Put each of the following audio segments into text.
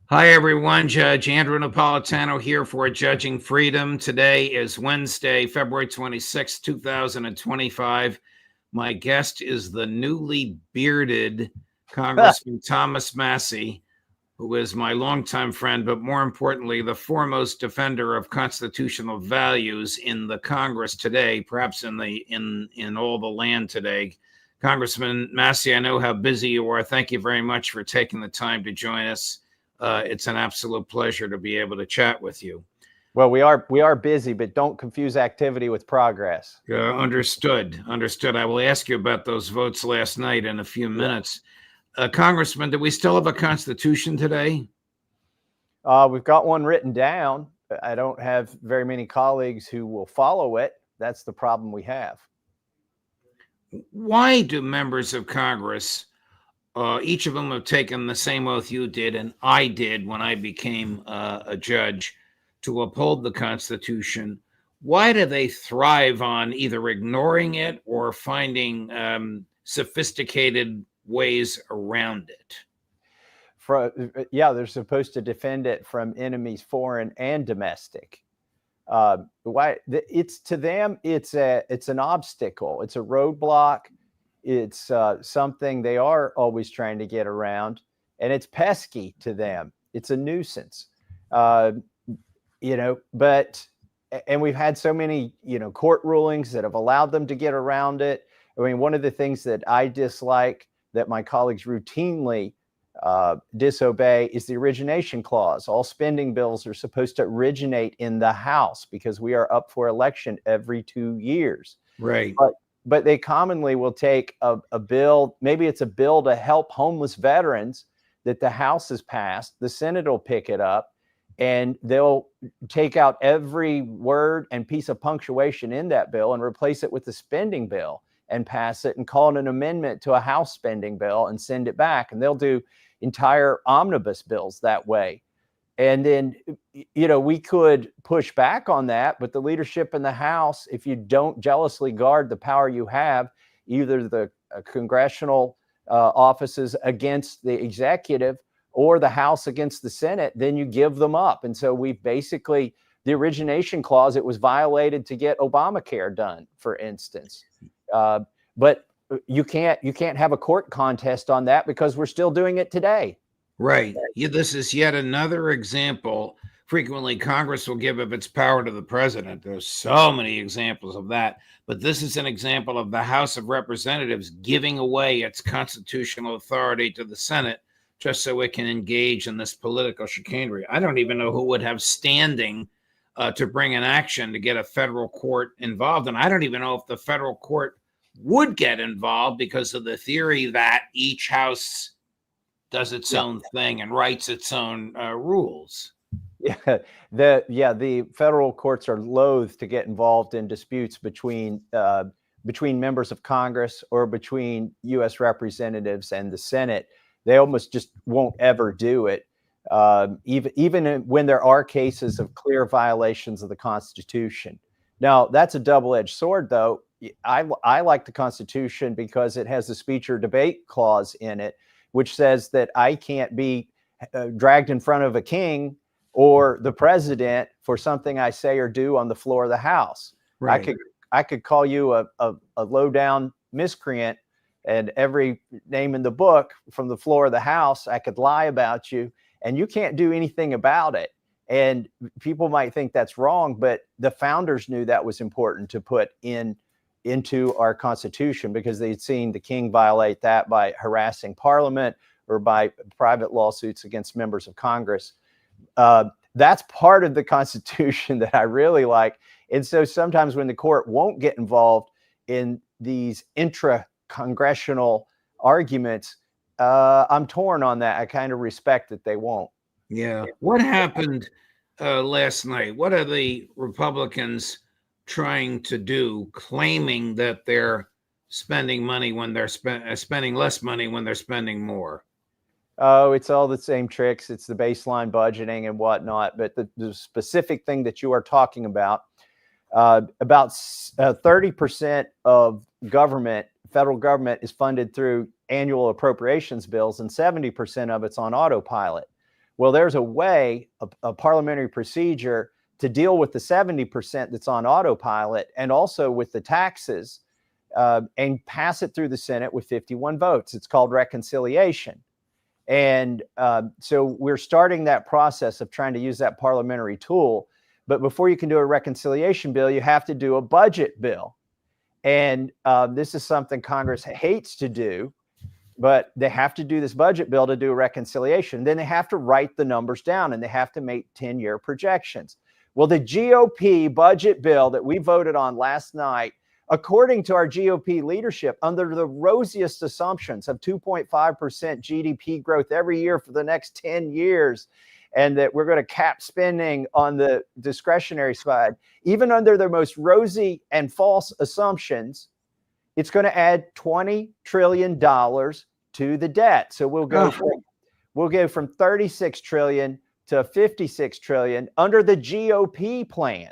Hi, everyone. Judge Andrew Napolitano here for Judging Freedom. Today is Wednesday, February 26, 2025. My guest is the newly bearded Congressman Thomas Massie, who is my longtime friend, but more importantly, the foremost defender of constitutional values in the Congress today, perhaps in all the land today. Congressman Massie, I know how busy you are. Thank you very much for taking the time to join us. It's an absolute pleasure to be able to chat with you. Well, we are busy, but don't confuse activity with progress. Understood. I will ask you about those votes last night in a few Yeah. minutes. Congressman, do we still have a constitution today? We've got one written down. I don't have very many colleagues who will follow it. That's the problem we have. Why do members of Congress, each of them have taken the same oath you did and I did when I became a judge, to uphold the Constitution? Why do they thrive on either ignoring it or finding sophisticated ways around it? They're supposed to defend it from enemies, foreign and domestic. Why? It's to them, it's an obstacle. It's a roadblock. It's something they are always trying to get around, and it's pesky to them. It's a nuisance. Uh, but we've had so many court rulings that have allowed them to get around it. I mean, one of the things that I dislike that my colleagues routinely disobey is the origination clause. All spending bills are supposed to originate in the House because we are up for election every 2 years. Right. But they commonly will take a bill, maybe it's a bill to help homeless veterans that the House has passed, the Senate will pick it up, and they'll take out every word and piece of punctuation in that bill and replace it with the spending bill and pass it and call it an amendment to a House spending bill and send it back. And they'll do entire omnibus bills that way. And then, we could push back on that, but the leadership in the House, if you don't jealously guard the power you have, either the congressional offices against the executive or the House against the Senate, then you give them up. And so we've basically, the origination clause, it was violated to get Obamacare done, for instance. But you can't have a court contest on that because we're still doing it today. Right. Yeah, this is yet another example. Frequently, Congress will give up its power to the president. There's so many examples of that. But this is an example of the House of Representatives giving away its constitutional authority to the Senate just so it can engage in this political chicanery. I don't even know who would have standing to bring an action to get a federal court involved. And I don't even know if the federal court would get involved because of the theory that each house does its own thing and writes its own rules. Yeah, the federal courts are loath to get involved in disputes between members of Congress or between U.S. representatives and the Senate. They almost just won't ever do it, even when there are cases of clear violations of the Constitution. Now, that's a double-edged sword, though. I like the Constitution because it has the speech or debate clause in it, which says that I can't be dragged in front of a king or the president for something I say or do on the floor of the House. Right. I could call you a low down miscreant and every name in the book from the floor of the House. I could lie about you and you can't do anything about it. And people might think that's wrong, but the founders knew that was important to put into our Constitution because they'd seen the king violate that by harassing Parliament or by private lawsuits against members of Congress. That's part of the Constitution that I really like. And so sometimes when the court won't get involved in these intra-congressional arguments, I'm torn on that. I kind of respect that they won't. Yeah. What happened last night? What are the Republicans trying to do, claiming that they're spending money when they're spending less money when they're spending more? Oh, it's all the same tricks. It's the baseline budgeting and whatnot. But the specific thing that you are talking about 30% of federal government is funded through annual appropriations bills, and 70% of it's on autopilot. Well, there's a way, a parliamentary procedure to deal with the 70% that's on autopilot and also with the taxes and pass it through the Senate with 51 votes. It's called reconciliation. And so we're starting that process of trying to use that parliamentary tool. But before you can do a reconciliation bill, you have to do a budget bill. And this is something Congress hates to do, but they have to do this budget bill to do a reconciliation. Then they have to write the numbers down and they have to make 10-year projections. Well, the GOP budget bill that we voted on last night, according to our GOP leadership, under the rosiest assumptions of 2.5% GDP growth every year for the next 10 years, and that we're going to cap spending on the discretionary side, even under their most rosy and false assumptions, it's going to add $20 trillion to the debt. So we'll go from 36 trillion to 56 trillion under the GOP plan.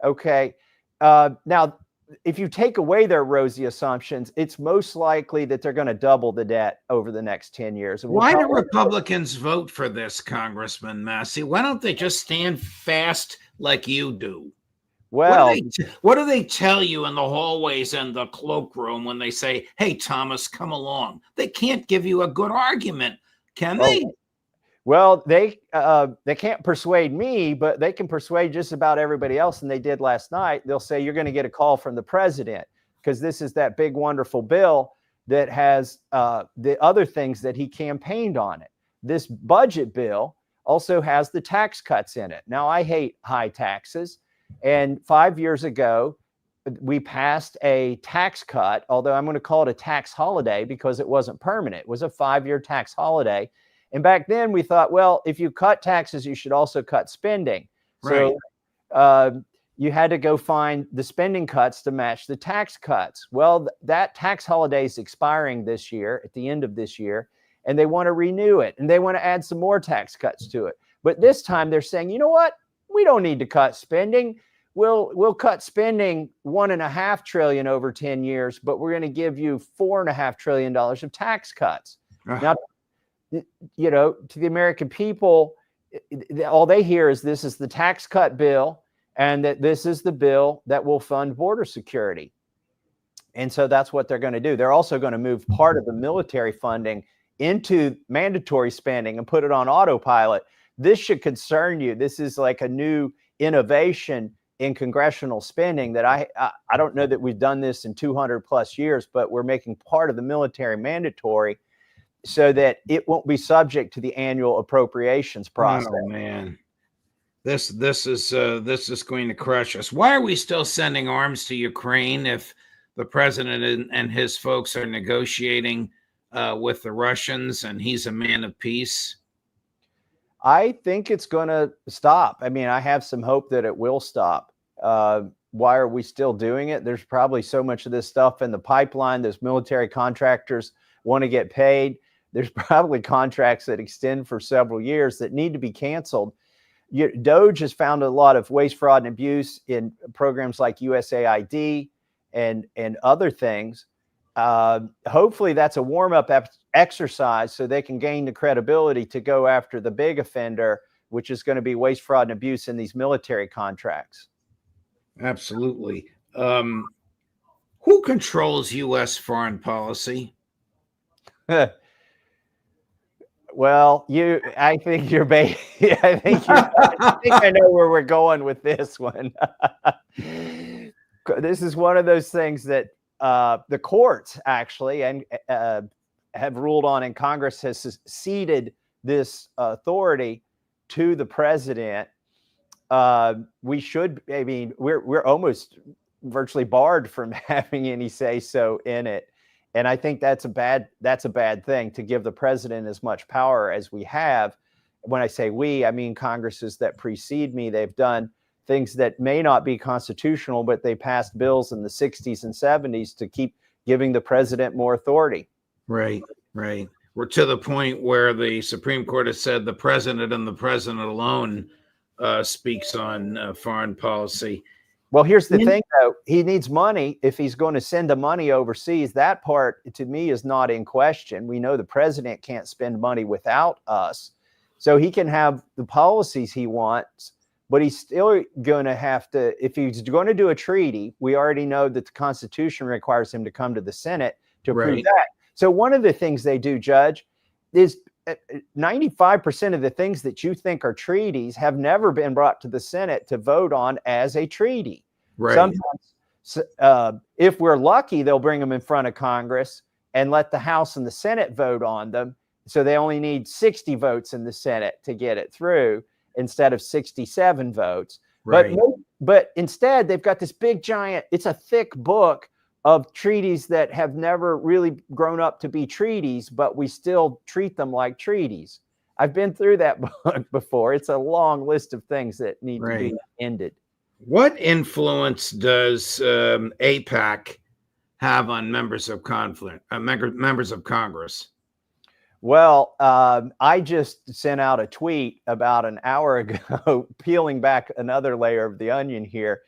Okay. Now, if you take away their rosy assumptions, it's most likely that they're going to double the debt over the next 10 years. Why do Republicans vote for this, Congressman Massie? Why don't they just stand fast like you do? Well, what do they tell you in the hallways and the cloakroom when they say, hey, Thomas, come along? They can't give you a good argument, can they? Well, they can't persuade me, but they can persuade just about everybody else. And they did last night. They'll say, you're going to get a call from the president because this is that big, wonderful bill that has the other things that he campaigned on it. This budget bill also has the tax cuts in it. Now, I hate high taxes. And 5 years ago, we passed a tax cut, although I'm going to call it a tax holiday because it wasn't permanent. It was a 5-year tax holiday. And back then we thought, well, if you cut taxes, you should also cut spending. Right. So you had to go find the spending cuts to match the tax cuts. Well, that tax holiday is expiring this year, at the end of this year, and they want to renew it. And they want to add some more tax cuts to it. But this time they're saying, you know what? We don't need to cut spending. We'll cut spending $1.5 trillion over 10 years, but we're going to give you $4.5 trillion of tax cuts. Now, you know, to the American people, all they hear is this is the tax cut bill and that this is the bill that will fund border security. And so that's what they're going to do. They're also going to move part of the military funding into mandatory spending and put it on autopilot. This should concern you. This is like a new innovation in congressional spending that I don't know that we've done this in 200 plus years, but we're making part of the military mandatory so that it won't be subject to the annual appropriations process. Oh man, this is going to crush us. Why are we still sending arms to Ukraine if the president and his folks are negotiating with the Russians and he's a man of peace? I think it's going to stop. I mean, I have some hope that it will stop. Why are we still doing it? There's probably so much of this stuff in the pipeline. Those military contractors want to get paid. There's probably contracts that extend for several years that need to be canceled. DOGE has found a lot of waste, fraud, and abuse in programs like USAID and other things. Hopefully that's a warm-up exercise so they can gain the credibility to go after the big offender, which is going to be waste, fraud, and abuse in these military contracts. Absolutely. Who controls U.S. foreign policy? Well, I think I think I know where we're going with this one. This is one of those things that the courts actually and have ruled on, and Congress has ceded this authority to the president. We're almost virtually barred from having any say so in it. And I think that's a bad thing to give the president as much power as we have. When I say we, I mean Congresses that precede me. They've done things that may not be constitutional, but they passed bills in the 60s and 70s to keep giving the president more authority. Right. We're to the point where the Supreme Court has said the president and the president alone speaks on foreign policy. Well, here's the thing, though. He needs money if he's going to send the money overseas. That part, to me, is not in question. We know the president can't spend money without us. So he can have the policies he wants, but he's still going to have to, if he's going to do a treaty, we already know that the Constitution requires him to come to the Senate to approve that. So one of the things they do, Judge, is 95% of the things that you think are treaties have never been brought to the Senate to vote on as a treaty. Right. Sometimes, if we're lucky, they'll bring them in front of Congress and let the House and the Senate vote on them. So they only need 60 votes in the Senate to get it through instead of 67 votes. Right. But instead, they've got this big giant, it's a thick book of treaties that have never really grown up to be treaties, but we still treat them like treaties. I've been through that book before. It's a long list of things that need to be ended. What influence does AIPAC have on members of members of Congress? Well, I just sent out a tweet about an hour ago, peeling back another layer of the onion here.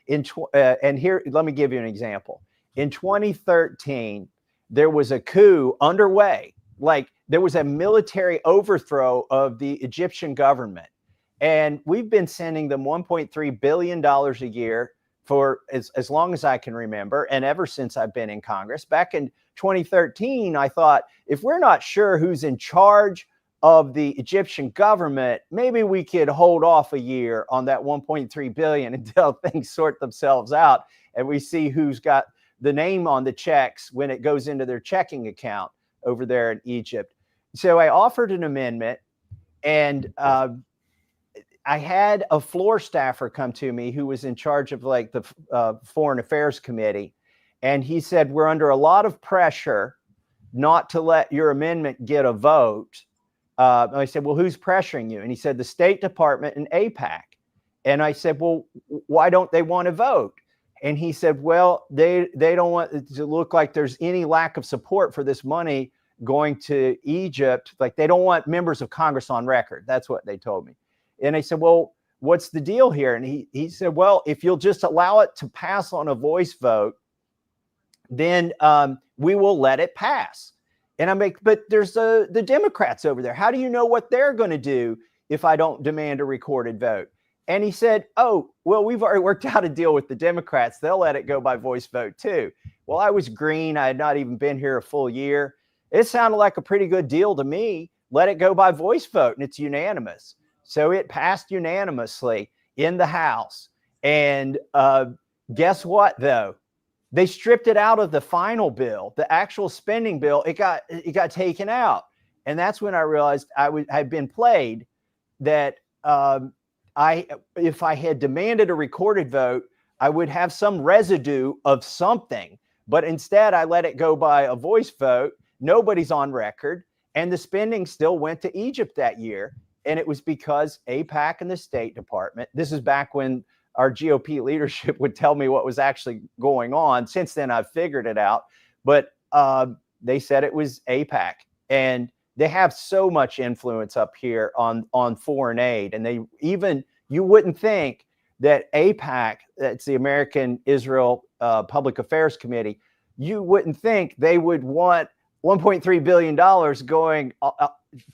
And here, let me give you an example. In 2013, there was a coup underway. Like, there was a military overthrow of the Egyptian government. And we've been sending them $1.3 billion a year for as long as I can remember, and ever since I've been in Congress. Back in 2013, I thought, if we're not sure who's in charge of the Egyptian government, maybe we could hold off a year on that 1.3 billion until things sort themselves out and we see who's got the name on the checks when it goes into their checking account over there in Egypt. So I offered an amendment, and I had a floor staffer come to me who was in charge of like the Foreign Affairs Committee. And he said, we're under a lot of pressure not to let your amendment get a vote. I said, well, who's pressuring you? And he said, the State Department and AIPAC. And I said, well, why don't they want to vote? And he said, well, they don't want it to look like there's any lack of support for this money going to Egypt. Like, they don't want members of Congress on record. That's what they told me. And I said, well, what's the deal here? And he said, well, if you'll just allow it to pass on a voice vote, then we will let it pass. And I'm like, but there's the Democrats over there. How do you know what they're going to do if I don't demand a recorded vote? And he said, oh, well, we've already worked out a deal with the Democrats. They'll let it go by voice vote too. Well, I was green. I had not even been here a full year. It sounded like a pretty good deal to me. Let it go by voice vote, and it's unanimous. So it passed unanimously in the House. And guess what, though? They stripped it out of the final bill, the actual spending bill. It got taken out. And that's when I realized I had been played, that if I had demanded a recorded vote, I would have some residue of something. But instead, I let it go by a voice vote. Nobody's on record. And the spending still went to Egypt that year. And it was because AIPAC and the State Department, this is back when our GOP leadership would tell me what was actually going on. Since then, I've figured it out. But they said it was AIPAC. And they have so much influence up here on foreign aid. And you wouldn't think that AIPAC, that's the American Israel Public Affairs Committee, you wouldn't think they would want $1.3 billion going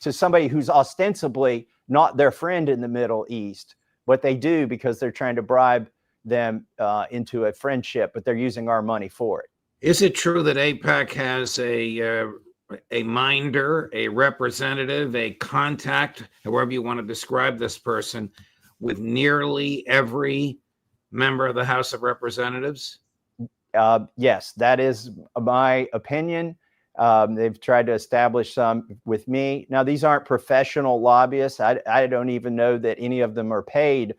to somebody who's ostensibly not their friend in the Middle East. But they do, because they're trying to bribe them into a friendship, but they're using our money for it. Is it true that AIPAC has a minder, a representative, a contact, however you want to describe this person, with nearly every member of the House of Representatives? Yes, that is my opinion. They've tried to establish some with me. Now, these aren't professional lobbyists. I don't even know that any of them are paid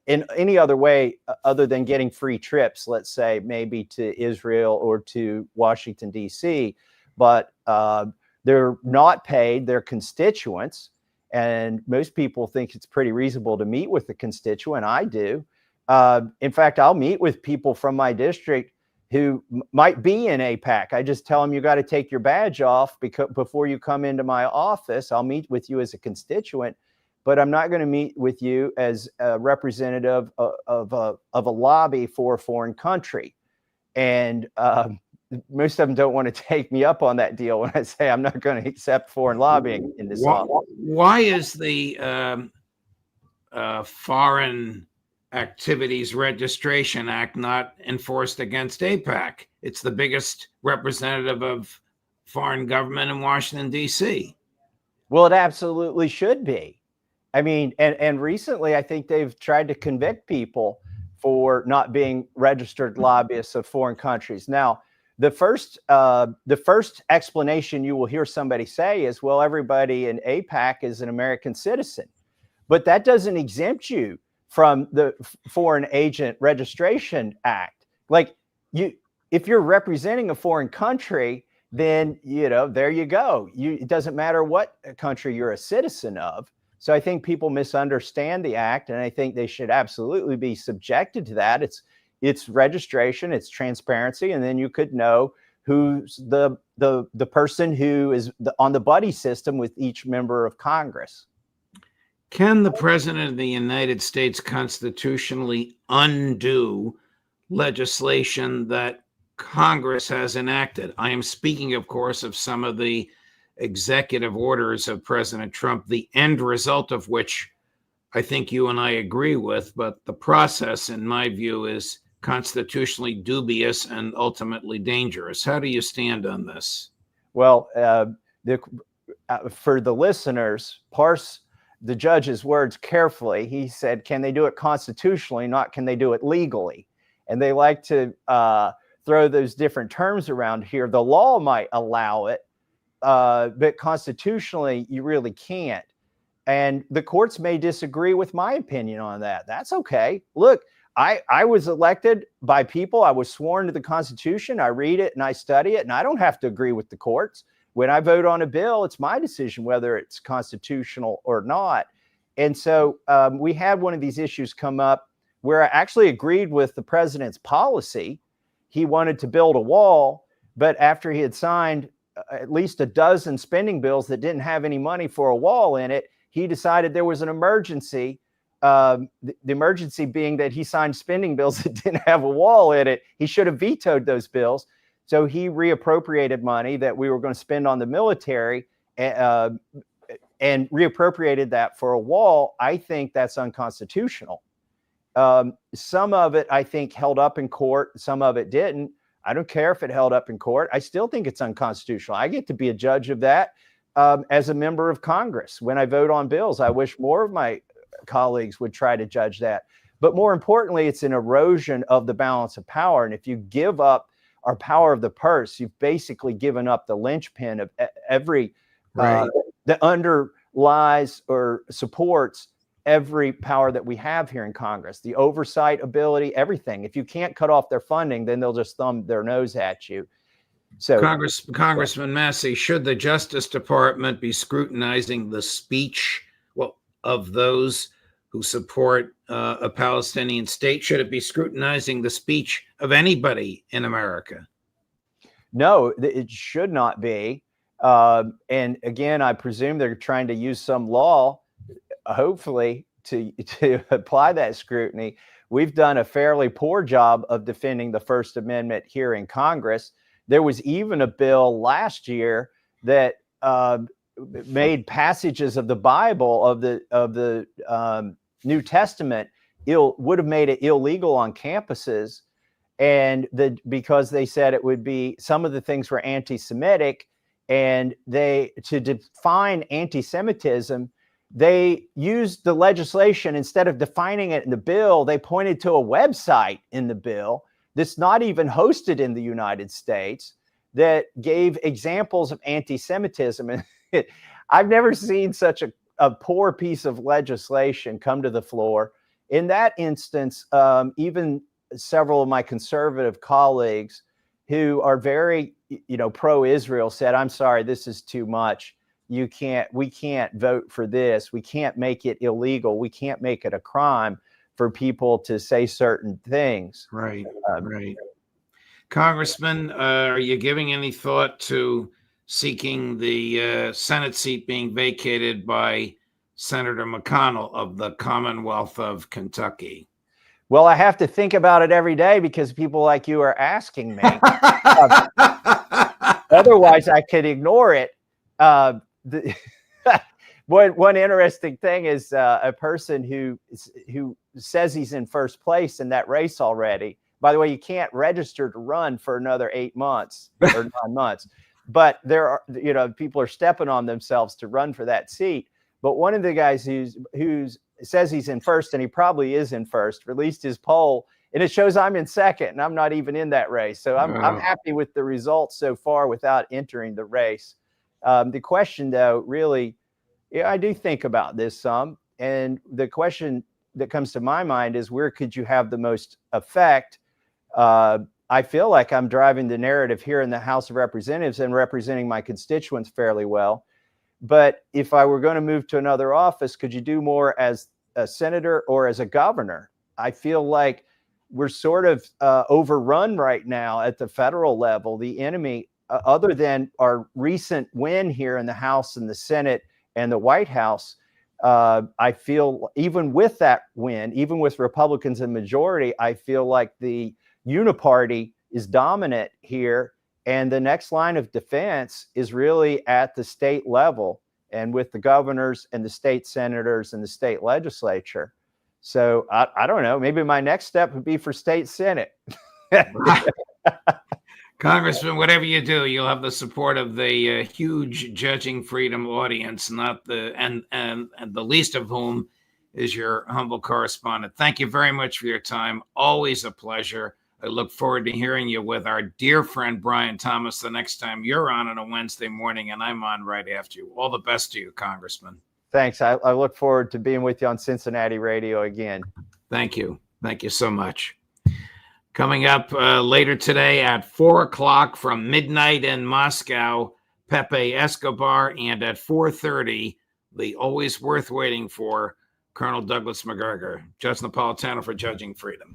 in any other way other than getting free trips, let's say, maybe to Israel or to Washington, D.C. But they're not paid. They're constituents. And most people think it's pretty reasonable to meet with the constituent. I do. In fact, I'll meet with people from my district who might be in AIPAC. I just tell them, you got to take your badge off before you come into my office. I'll meet with you as a constituent, but I'm not going to meet with you as a representative of a lobby for a foreign country. And most of them don't want to take me up on that deal when I say I'm not going to accept foreign lobbying in this office. Why is the Foreign Activities Registration Act not enforced against AIPAC? It's the biggest representative of foreign government in Washington, D.C. Well, it absolutely should be. I mean, and recently I think they've tried to convict people for not being registered lobbyists of foreign countries. Now, the first explanation you will hear somebody say is, well, everybody in AIPAC is an American citizen. But that doesn't exempt you from the Foreign Agent Registration Act. Like, if you're representing a foreign country, then, there you go. It doesn't matter what country you're a citizen of. So I think people misunderstand the act, and I think they should absolutely be subjected to that. It's registration, it's transparency, and then you could know who's the person who is on the buddy system with each member of Congress. Can the President of the United States constitutionally undo legislation that Congress has enacted? I am speaking, of course, of some of the executive orders of President Trump, the end result of which I think you and I agree with, but the process, in my view, is constitutionally dubious and ultimately dangerous. How do you stand on this? Well, for the listeners, parse the judge's words carefully. He said, can they do it constitutionally, not can they do it legally? And they like to throw those different terms around here. The law might allow it, but constitutionally, you really can't. And the courts may disagree with my opinion on that. That's okay. Look, I was elected by people. I was sworn to the Constitution. I read it and I study it, and I don't have to agree with the courts. When I vote on a bill, it's my decision whether it's constitutional or not. And so we had one of these issues come up where I actually agreed with the president's policy. He wanted to build a wall, but after he had signed at least a dozen spending bills that didn't have any money for a wall in it, he decided there was an emergency. The emergency being that he signed spending bills that didn't have a wall in it. He should have vetoed those bills. So he reappropriated money that we were going to spend on the military and reappropriated that for a wall. I think that's unconstitutional. Some of it, I think, held up in court. Some of it didn't. I don't care if it held up in court. I still think it's unconstitutional. I get to be a judge of that as a member of Congress. When I vote on bills, I wish more of my colleagues would try to judge that. But more importantly, it's an erosion of the balance of power. And if you give up our power of the purse, you've basically given up the linchpin of every that underlies or supports every power that we have here in Congress, the oversight ability, everything. If you can't cut off their funding, then they'll just thumb their nose at you. So, Congressman Massie, should the Justice Department be scrutinizing the speech of those who support a Palestinian state? Should it be scrutinizing the speech of anybody in America? No, it should not be. And again, I presume they're trying to use some law, hopefully, to apply that scrutiny. We've done a fairly poor job of defending the First Amendment here in Congress. There was even a bill last year that made passages of the Bible of the New Testament would have made it illegal on campuses, and because they said it would be, some of the things were anti-Semitic, and to define anti-Semitism, they used the legislation. Instead of defining it in the bill, they pointed to a website in the bill that's not even hosted in the United States that gave examples of anti-Semitism. And I've never seen such a poor piece of legislation come to the floor. In that instance, even several of my conservative colleagues who are very, pro-Israel said, I'm sorry, this is too much. We can't vote for this. We can't make it illegal. We can't make it a crime for people to say certain things. Right. Congressman, are you giving any thought to seeking the Senate seat being vacated by Senator McConnell of the Commonwealth of Kentucky? Well, I have to think about it every day because people like you are asking me. Otherwise, I could ignore it. One interesting thing is a person who says he's in first place in that race already. By the way, you can't register to run for another 8 months or 9 months, but there are, people are stepping on themselves to run for that seat. But one of the guys who's says he's in first, and he probably is in first, released his poll, and it shows I'm in second, and I'm not even in that race. So I'm happy with the results so far without entering the race. The question, though, really, I do think about this some, and the question that comes to my mind is, where could you have the most effect? I feel like I'm driving the narrative here in the House of Representatives and representing my constituents fairly well. But if I were going to move to another office, could you do more as a senator or as a governor? I feel like we're sort of overrun right now at the federal level. The enemy, other than our recent win here in the House and the Senate and the White House, I feel even with that win, even with Republicans in majority, I feel like the uniparty is dominant here. And the next line of defense is really at the state level and with the governors and the state senators and the state legislature. So I don't know, maybe my next step would be for state Senate. Congressman, whatever you do, you'll have the support of the huge Judging Freedom audience, not and the least of whom is your humble correspondent. Thank you very much for your time. Always a pleasure. I look forward to hearing you with our dear friend Brian Thomas the next time you're on a Wednesday morning and I'm on right after you. All the best to you, Congressman. Thanks. I look forward to being with you on Cincinnati Radio again. Thank you. Thank you so much. Coming up later today at 4 o'clock from midnight in Moscow, Pepe Escobar, and at 4:30, the always worth waiting for Colonel Douglas McGregor. Judge Napolitano for Judging Freedom.